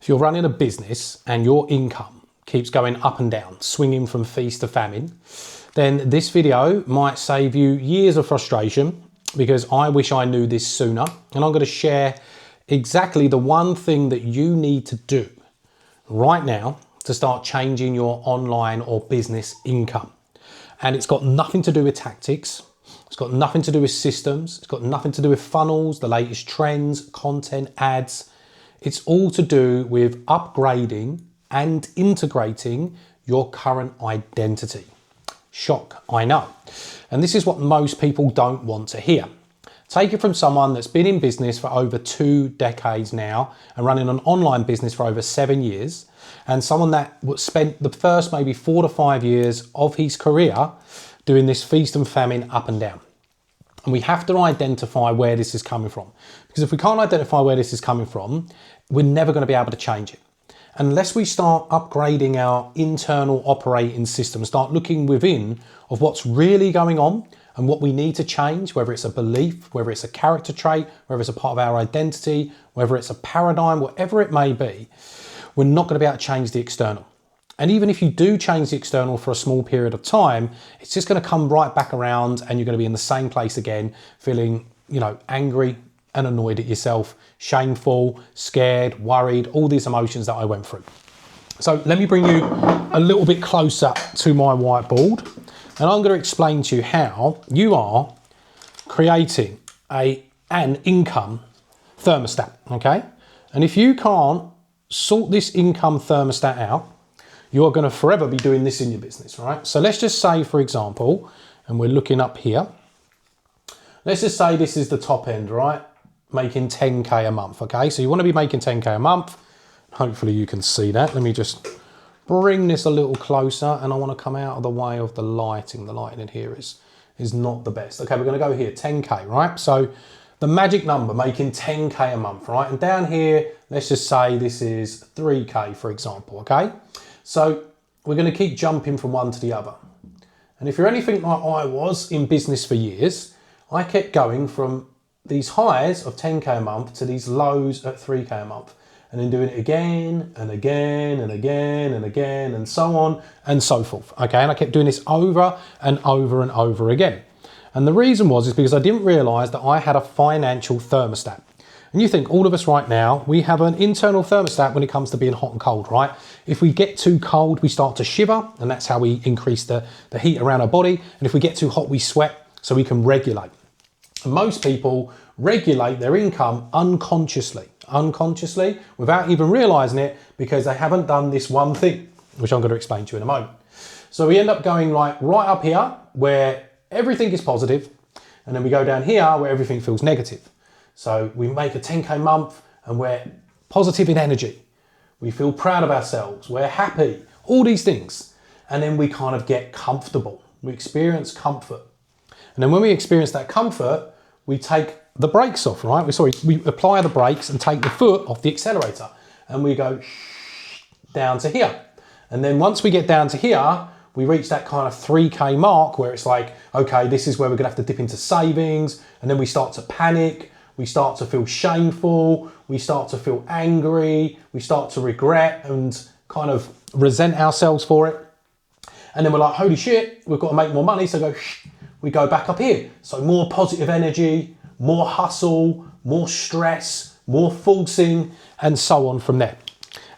If you're running a business and your income keeps going up and down, swinging from feast to famine, then this video might save you years of frustration, because I wish I knew this sooner. And I'm going to share exactly the one thing that you need to do right now to start changing your online or business income. And it's got nothing to do with tactics. It's got nothing to do with systems. It's got nothing to do with funnels, the latest trends, content, ads. It's all to do with upgrading and integrating your current identity. Shock, I know. And this is what most people don't want to hear. Take it from someone that's been in business for over 2 decades now and running an online business for over 7 years, and someone that spent the first maybe 4 to 5 years of his career doing this feast and famine up and down. And we have to identify where this is coming from. Because if we can't identify where this is coming from, we're never going to be able to change it. Unless we start upgrading our internal operating system, start looking within of what's really going on and what we need to change, whether it's a belief, whether it's a character trait, whether it's a part of our identity, whether it's a paradigm, whatever it may be, we're not going to be able to change the external. And even if you do change the external for a small period of time, it's just going to come right back around and you're going to be in the same place again, feeling, angry and annoyed at yourself, shameful, scared, worried, all these emotions that I went through. So let me bring you a little bit closer to my whiteboard, and I'm going to explain to you how you are creating an income thermostat, okay? And if you can't sort this income thermostat out, you're going to forever be doing this in your business, right? So let's just say, for example, and we're looking up here, let's just say this is the top end, right? Making 10K a month, okay? So you want to be making 10K a month. Hopefully you can see that. Let me just bring this a little closer, and I want to come out of the way of the lighting. The lighting in here is not the best. Okay, we're going to go here, 10K, right? So the magic number, making 10K a month, right? And down here, let's just say this is 3K, for example, okay? So we're going to keep jumping from one to the other. And if you're anything like I was in business for years, I kept going from these highs of 10K a month to these lows at 3K a month, and then doing it again and again and again and again and so on and so forth. Okay, and I kept doing this over and over and over again. And the reason is because I didn't realize that I had a financial thermostat. And you think all of us right now, we have an internal thermostat when it comes to being hot and cold, right? If we get too cold, we start to shiver, and that's how we increase the heat around our body. And if we get too hot, we sweat, so we can regulate. And most people regulate their income unconsciously, without even realizing it, because they haven't done this one thing, which I'm going to explain to you in a moment. So we end up going like right up here where everything is positive, and then we go down here where everything feels negative. So we make a 10K month and we're positive in energy. We feel proud of ourselves. We're happy, all these things. And then we kind of get comfortable. We experience comfort. And then when we experience that comfort, we take the brakes off, right? We apply the brakes and take the foot off the accelerator, and we go down to here. And then once we get down to here, we reach that kind of 3K mark where it's like, okay, this is where we're gonna have to dip into savings. And then we start to panic. We start to feel shameful. We start to feel angry. We start to regret and kind of resent ourselves for it. And then we're like, holy shit, we've got to make more money. So we go back up here. So more positive energy, more hustle, more stress, more forcing, and so on from there.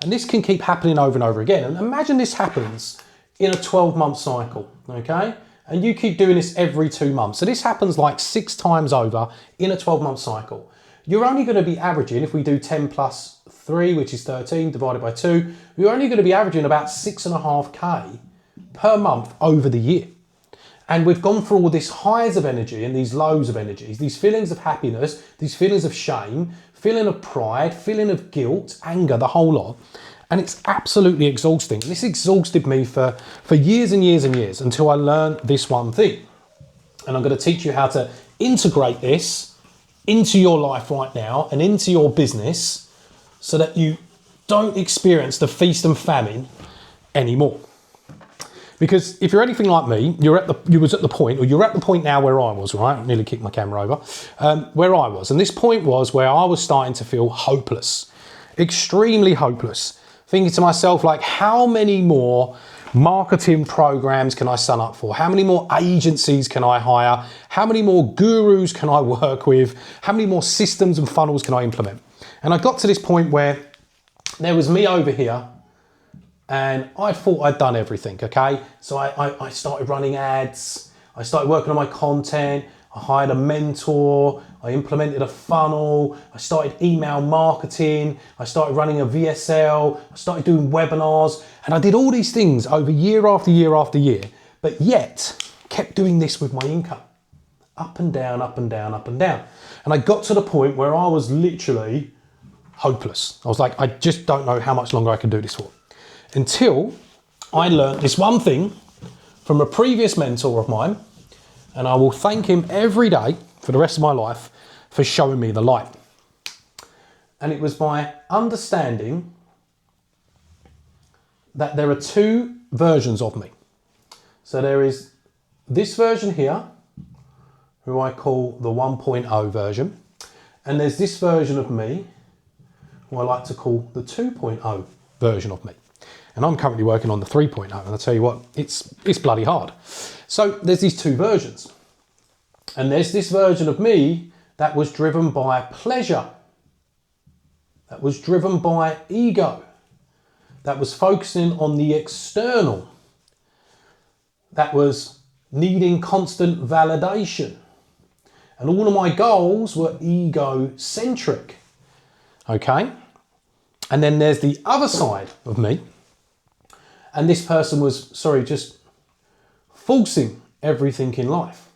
And this can keep happening over and over again. And imagine this happens in a 12-month cycle, okay? And you keep doing this every 2 months. So this happens like 6 times over in a 12-month cycle. You're only going to be averaging, if we do 10 plus 3, which is 13, divided by 2, you're only going to be averaging about 6.5K per month over the year. And we've gone through all these highs of energy and these lows of energies, these feelings of happiness, these feelings of shame, feeling of pride, feeling of guilt, anger, the whole lot. And it's absolutely exhausting. This exhausted me for years and years and years until I learned this one thing. And I'm going to teach you how to integrate this into your life right now and into your business so that you don't experience the feast and famine anymore. Because if you're anything like me, you're at the point now where I was, right? I nearly kicked my camera over, where I was. And this point was where I was starting to feel hopeless. extremely hopeless, thinking to myself, like, how many more marketing programs can I sign up for? How many more agencies can I hire? How many more gurus can I work with? How many more systems and funnels can I implement? And I got to this point where there was me over here and I thought I'd done everything, okay? So I started running ads. I started working on my content. I hired a mentor. I implemented a funnel. I started email marketing. I started running a VSL. I started doing webinars. And I did all these things over year after year after year, but yet kept doing this with my income. Up and down, up and down, up and down. And I got to the point where I was literally hopeless. I was like, I just don't know how much longer I can do this for. Until I learned this one thing from a previous mentor of mine, and I will thank him every day for the rest of my life for showing me the light. And it was by understanding that there are two versions of me. So there is this version here, who I call the 1.0 version, and there's this version of me, who I like to call the 2.0 version of me. And I'm currently working on the 3.0, and I'll tell you what, it's bloody hard. So there's these two versions. And there's this version of me that was driven by pleasure, that was driven by ego, that was focusing on the external, that was needing constant validation. And all of my goals were egocentric, okay? And then there's the other side of me, and this person was, just forcing everything in life.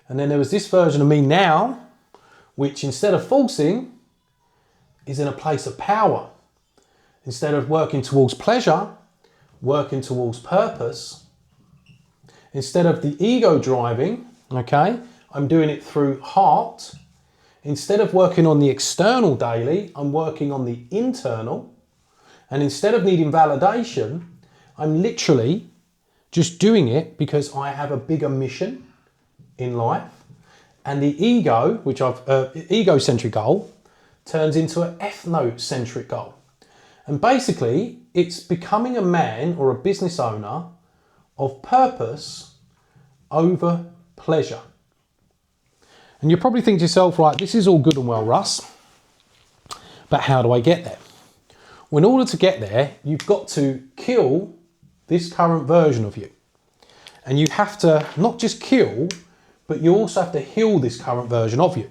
And then there was this version of me now, which instead of forcing, is in a place of power. Instead of working towards pleasure, working towards purpose. Instead of the ego driving, okay, I'm doing it through heart. Instead of working on the external daily, I'm working on the internal. And instead of needing validation, I'm literally just doing it because I have a bigger mission in life. And the ego, which egocentric goal, turns into an ethnocentric goal. And basically, it's becoming a man or a business owner of purpose over pleasure. And you probably think to yourself, right, this is all good and well, Russ, but how do I get there? Well, in order to get there, you've got to kill this current version of you. And you have to not just kill, but you also have to heal this current version of you.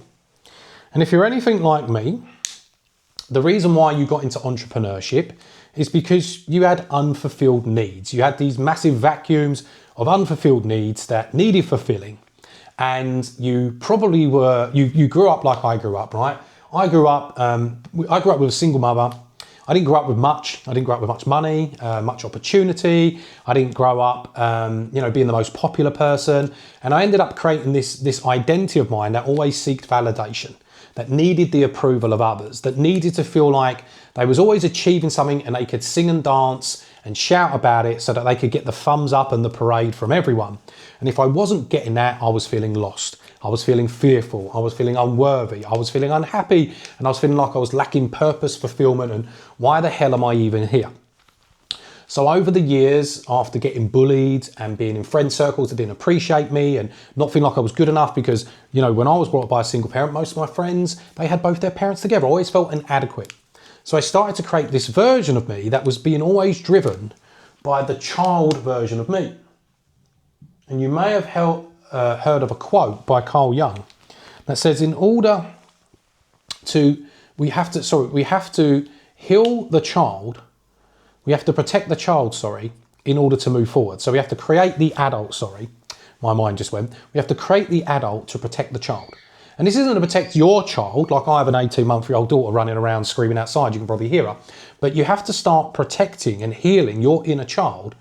And if you're anything like me, the reason why you got into entrepreneurship is because you had unfulfilled needs. You had these massive vacuums of unfulfilled needs that needed fulfilling. And you probably you grew up like I grew up, right? I grew up with a single mother. I didn't grow up with much. I didn't grow up with much money, much opportunity. I didn't grow up, being the most popular person. And I ended up creating this identity of mine that always sought validation, that needed the approval of others, that needed to feel like they was always achieving something and they could sing and dance and shout about it so that they could get the thumbs up and the parade from everyone. And if I wasn't getting that, I was feeling lost. I was feeling fearful. I was feeling unworthy. I was feeling unhappy. And I was feeling like I was lacking purpose, fulfillment, and why the hell am I even here? So over the years, after getting bullied and being in friend circles that didn't appreciate me and not feeling like I was good enough because, when I was brought up by a single parent, most of my friends, they had both their parents together. I always felt inadequate. So I started to create this version of me that was being always driven by the child version of me. And you may have heard of a quote by Carl Jung that says, we have to heal the child, we have to protect the child, in order to move forward. So we have to create the adult, my mind just went. We have to create the adult to protect the child. And this isn't to protect your child, like I have an 18-month-old daughter running around screaming outside, you can probably hear her. But you have to start protecting and healing your inner child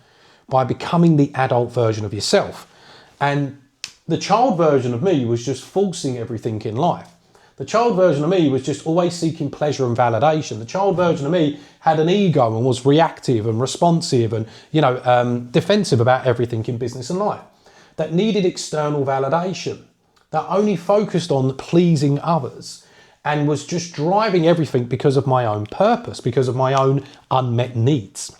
by becoming the adult version of yourself. And the child version of me was just forcing everything in life. The child version of me was just always seeking pleasure and validation. The child version of me had an ego and was reactive and responsive and, defensive about everything in business and life. That needed external validation. That only focused on pleasing others and was just driving everything because of my own purpose, because of my own unmet needs.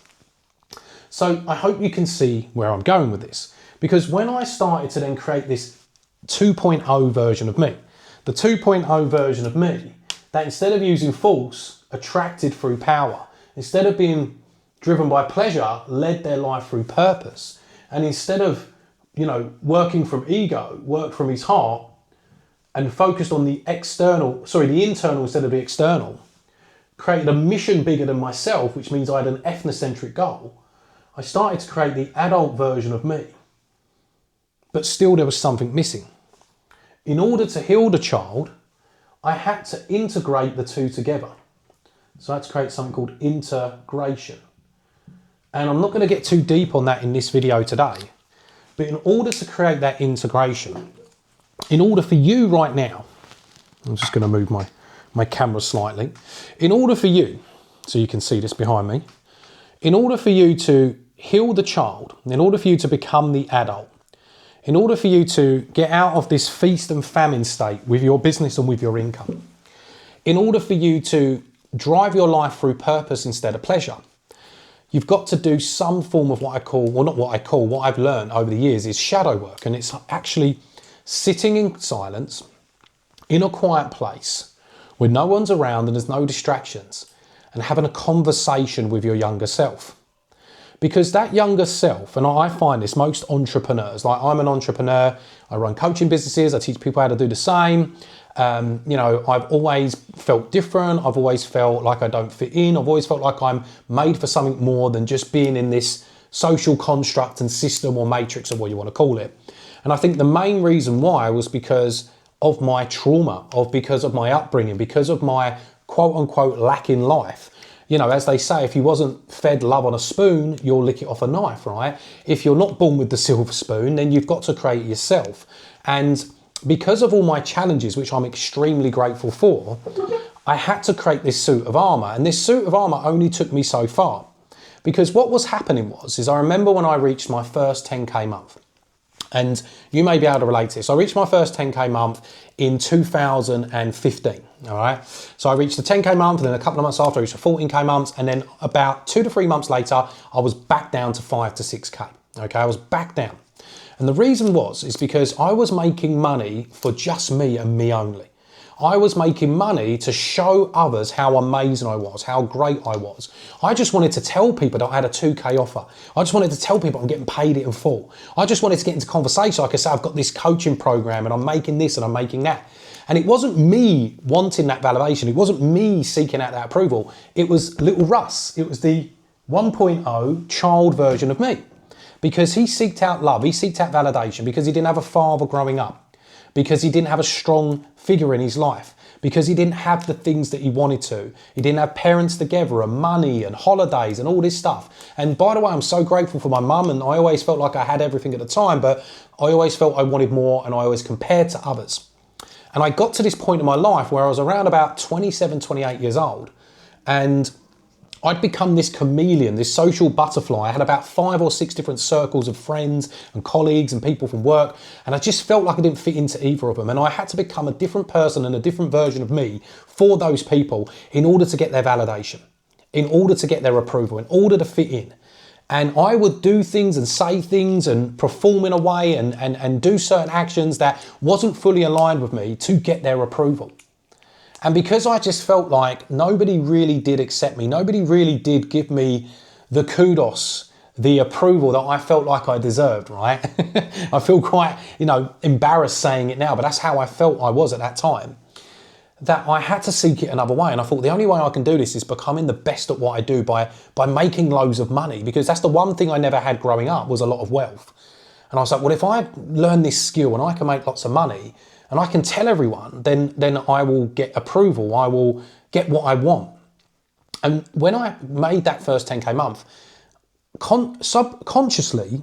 So I hope you can see where I'm going with this, because when I started to then create this 2.0 version of me, the 2.0 version of me that instead of using force, attracted through power, instead of being driven by pleasure, led their life through purpose, and instead of, working from ego, worked from his heart and focused on the internal instead of the external, created a mission bigger than myself, which means I had an ethnocentric goal. I started to create the adult version of me, but still there was something missing. In order to heal the child, I had to integrate the two together. So I had to create something called integration. And I'm not going to get too deep on that in this video today, but in order to create that integration, in order for you right now, I'm just going to move my camera slightly. In order for you, so you can see this behind me, in order for you to heal the child, in order for you to become the adult, in order for you to get out of this feast and famine state with your business and with your income, in order for you to drive your life through purpose instead of pleasure, you've got to do some form of what I've learned over the years is shadow work. And it's actually sitting in silence in a quiet place where no one's around and there's no distractions, and having a conversation with your younger self. Because that younger self, and I find this, most entrepreneurs, like I'm an entrepreneur, I run coaching businesses, I teach people how to do the same. I've always felt different. I've always felt like I don't fit in. I've always felt like I'm made for something more than just being in this social construct and system or matrix or what you want to call it. And I think the main reason why was because of my trauma, because of my upbringing, because of my quote unquote lack in life. As they say, if you wasn't fed love on a spoon, you'll lick it off a knife, right? If you're not born with the silver spoon, then you've got to create it yourself. And because of all my challenges, which I'm extremely grateful for, I had to create this suit of armor. And this suit of armor only took me so far. Because what was happening is I remember when I reached my first 10K month. And you may be able to relate to this. I reached my first 10K month in 2015, all right? So I reached the 10K month, and then a couple of months after, I reached the 14K months, and then about 2 to 3 months later, I was back down to 5 to 6K, okay? I was back down. And the reason is because I was making money for just me and me only. I was making money to show others how amazing I was, how great I was. I just wanted to tell people that I had a 2K offer. I just wanted to tell people I'm getting paid it in full. I just wanted to get into conversation. Like I said, I've got this coaching program and I'm making this and I'm making that. And it wasn't me wanting that validation. It wasn't me seeking out that approval. It was little Russ. It was the 1.0 child version of me. Because he seeked out love, he seeked out validation because he didn't have a father growing up, because he didn't have a strong figure in his life, because he didn't have the things that he wanted to. He didn't have parents together and money and holidays and all this stuff. And by the way, I'm so grateful for my mum, and I always felt like I had everything at the time, but I always felt I wanted more and I always compared to others. And I got to this point in my life where I was around about 27, 28 years old, and I'd become this chameleon, this social butterfly. I had about 5 or 6 different circles of friends and colleagues and people from work, and I just felt like I didn't fit into either of them. And I had to become a different person and a different version of me for those people in order to get their validation, in order to get their approval, in order to fit in. And I would do things and say things and perform in a way and do certain actions that wasn't fully aligned with me to get their approval. And because I just felt like nobody really did accept me, nobody really did give me the kudos, the approval that I felt like I deserved, right? I feel quite, embarrassed saying it now, but that's how I felt I was at that time, that I had to seek it another way. And I thought the only way I can do this is becoming the best at what I do by making loads of money, because that's the one thing I never had growing up was a lot of wealth. And I was like, well, if I learn this skill and I can make lots of money, and I can tell everyone, then I will get approval. I will get what I want. And when I made that first 10K month, subconsciously,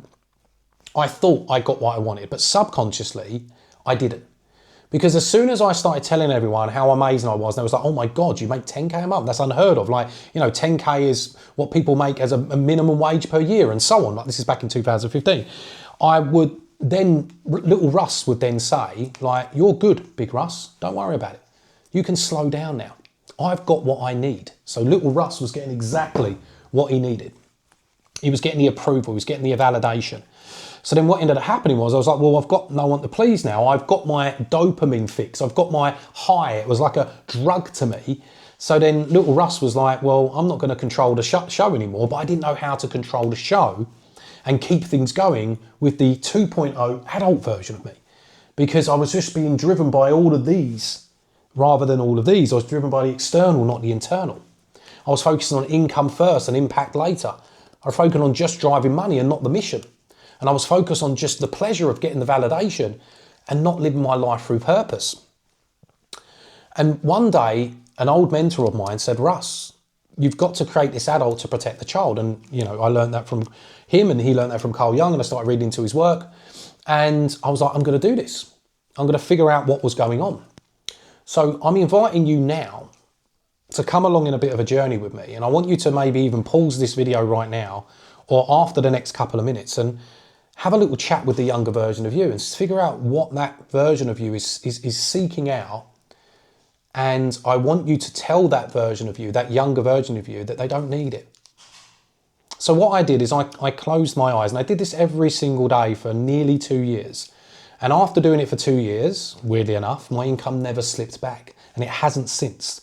I thought I got what I wanted, but subconsciously, I didn't. Because as soon as I started telling everyone how amazing I was, they was like, oh my God, you make 10K a month? That's unheard of. 10K is what people make as a minimum wage per year and so on. Like, this is back in 2015. Then little Russ would then say, you're good, big Russ, don't worry about it. You can slow down now. I've got what I need. So little Russ was getting exactly what he needed. He was getting the approval, he was getting the validation. So then what ended up happening was I was like, well, I've got no one to please now. I've got my dopamine fix. I've got my high. It was like a drug to me. So then little Russ was like, well, I'm not going to control the show anymore, but I didn't know how to control the show and keep things going with the 2.0 adult version of me, because I was just being driven by all of these rather than all of these. I was driven by the external, not the internal. I was focusing on income first and impact later. I was focusing on just driving money and not the mission. And I was focused on just the pleasure of getting the validation and not living my life through purpose. And one day, an old mentor of mine said, Russ, you've got to create this adult to protect the child. And, you know, I learned that from him and he learned that from Carl Jung, and I started reading into his work. And I was like, I'm going to do this. I'm going to figure out what was going on. So I'm inviting you now to come along in a bit of a journey with me. And I want you to maybe even pause this video right now or after the next couple of minutes and have a little chat with the younger version of you and figure out what that version of you is seeking out. And I want you to tell that version of you, that younger version of you, that they don't need it. So what I did is I closed my eyes, and I did this every single day for nearly 2 years. And after doing it for 2 years, weirdly enough, my income never slipped back, and it hasn't since.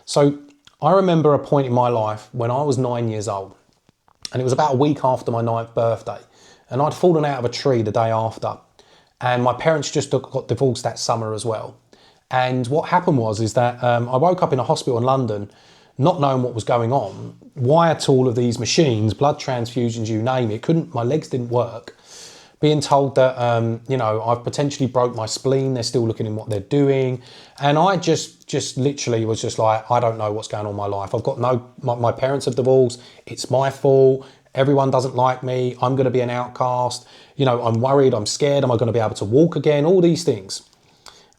So I remember a point in my life when I was 9 years old, and it was about a week after my 9th birthday, and I'd fallen out of a tree the day after, and my parents just got divorced that summer as well. And what happened was that I woke up in a hospital in London, not knowing what was going on, wired to all of these machines, blood transfusions, you name it. My legs didn't work. Being told that, you know, I've potentially broke my spleen. They're still looking in what they're doing. And I just literally was just like, I don't know what's going on in my life. I've got my parents have divorced. It's my fault. Everyone doesn't like me. I'm going to be an outcast. You know, I'm worried. I'm scared. Am I going to be able to walk again? All these things.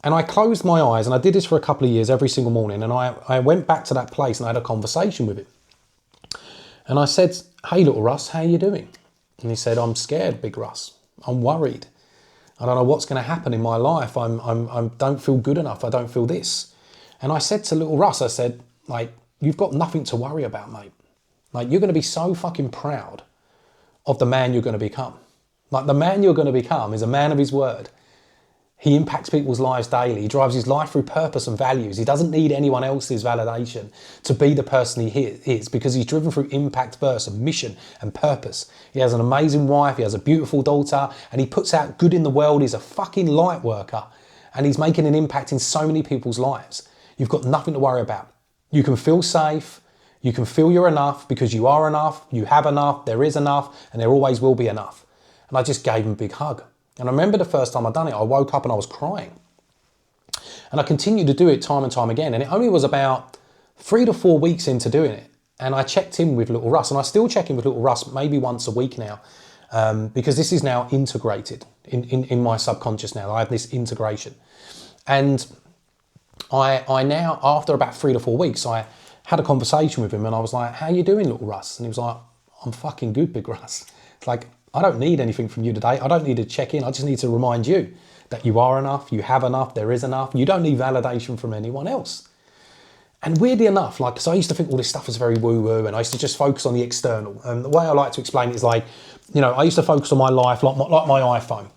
And I closed my eyes, and I did this for a couple of years every single morning. And I went back to that place and I had a conversation with him. And I said, hey, little Russ, how are you doing? And he said, I'm scared, big Russ. I'm worried. I don't know what's going to happen in my life. I don't feel good enough. I don't feel this. And I said to little Russ, I said, like, you've got nothing to worry about, mate. Like, you're going to be so fucking proud of the man you're going to become. Like, the man you're going to become is a man of his word. He impacts people's lives daily. He drives his life through purpose and values. He doesn't need anyone else's validation to be the person he is, because he's driven through impact first and mission and purpose. He has an amazing wife. He has a beautiful daughter, and he puts out good in the world. He's a fucking light worker, and he's making an impact in so many people's lives. You've got nothing to worry about. You can feel safe. You can feel you're enough because you are enough. You have enough. There is enough, and there always will be enough. And I just gave him a big hug. And I remember the first time I'd done it, I woke up and I was crying. And I continued to do it time and time again. And it only was about 3 to 4 weeks into doing it. And I checked in with little Russ. And I still check in with little Russ maybe once a week now, because this is now integrated in my subconscious now. I have this integration. And I now, after about 3 to 4 weeks, I had a conversation with him and I was like, how you doing, little Russ? And he was like, I'm fucking good, big Russ. It's like, I don't need anything from you today. I don't need to check in. I just need to remind you that you are enough, you have enough, there is enough. You don't need validation from anyone else. And weirdly enough, like, because I used to think all this stuff was very woo-woo and I used to just focus on the external. And the way I like to explain it is like, you know, I used to focus on my life like my iPhone.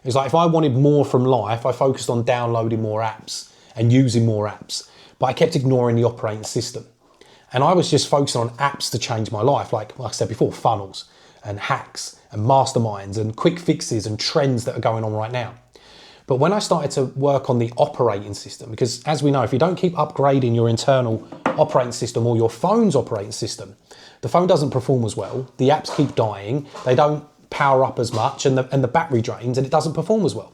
It's like if I wanted more from life, I focused on downloading more apps and using more apps. But I kept ignoring the operating system. And I was just focusing on apps to change my life. Like I said before, funnels and hacks and masterminds and quick fixes and trends that are going on right now. But when I started to work on the operating system, because as we know, if you don't keep upgrading your internal operating system or your phone's operating system, the phone doesn't perform as well, the apps keep dying, they don't power up as much, and the battery drains and it doesn't perform as well.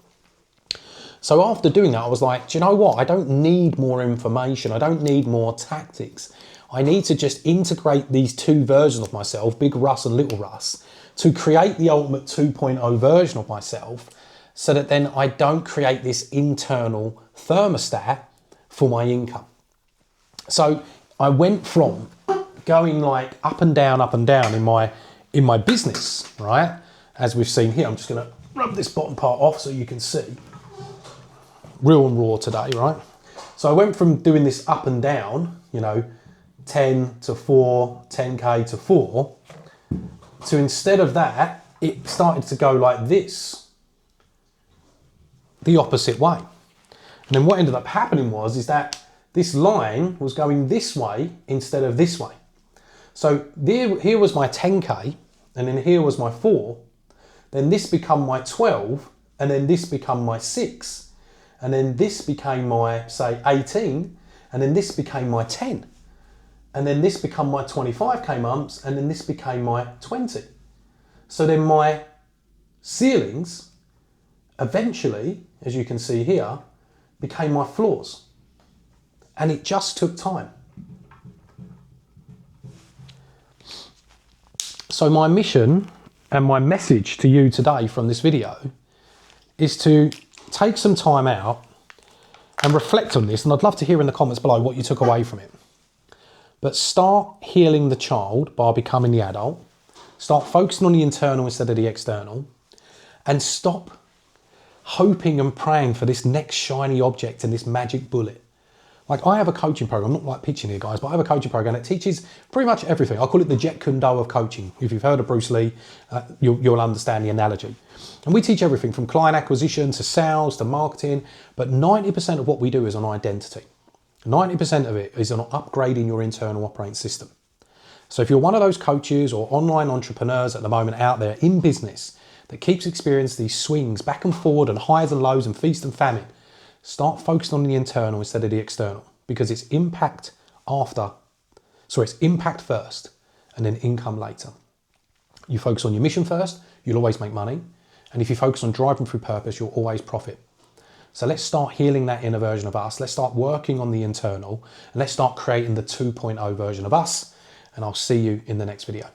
So after doing that, I was like, do you know what? I don't need more information. I don't need more tactics. I need to just integrate these two versions of myself, Big Russ and Little Russ, to create the ultimate 2.0 version of myself, so that then I don't create this internal thermostat for my income. So I went from going like up and down in my business, right? As we've seen here, I'm just going to rub this bottom part off so you can see. Real and raw today, right? So I went from doing this up and down, you know, 10 to 4, 10K to 4, to instead of that, it started to go like this, the opposite way. And then what ended up happening is that this line was going this way instead of this way. So here was my 10K, and then here was my 4. Then this become my 12, and then this become my 6. And then this became my, say, 18, and then this became my 10. And then this became my 25K months, and then this became my 20. So then my ceilings eventually, as you can see here, became my floors. And it just took time. So my mission and my message to you today from this video is to take some time out and reflect on this. And I'd love to hear in the comments below what you took away from it. But start healing the child by becoming the adult. Start focusing on the internal instead of the external. And stop hoping and praying for this next shiny object and this magic bullet. Like, I have a coaching program, I'm not like pitching here guys, but I have a coaching program that teaches pretty much everything. I call it the Jet Kundo of coaching. If you've heard of Bruce Lee, you'll understand the analogy. And we teach everything from client acquisition to sales to marketing, but 90% of what we do is on identity. 90% of it is on upgrading your internal operating system. So if you're one of those coaches or online entrepreneurs at the moment out there in business that keeps experiencing these swings back and forward and highs and lows and feast and famine, start focusing on the internal instead of the external, because it's impact first and then income later. You focus on your mission first, you'll always make money. And if you focus on driving through purpose, you'll always profit. So let's start healing that inner version of us. Let's start working on the internal, and let's start creating the 2.0 version of us. And I'll see you in the next video.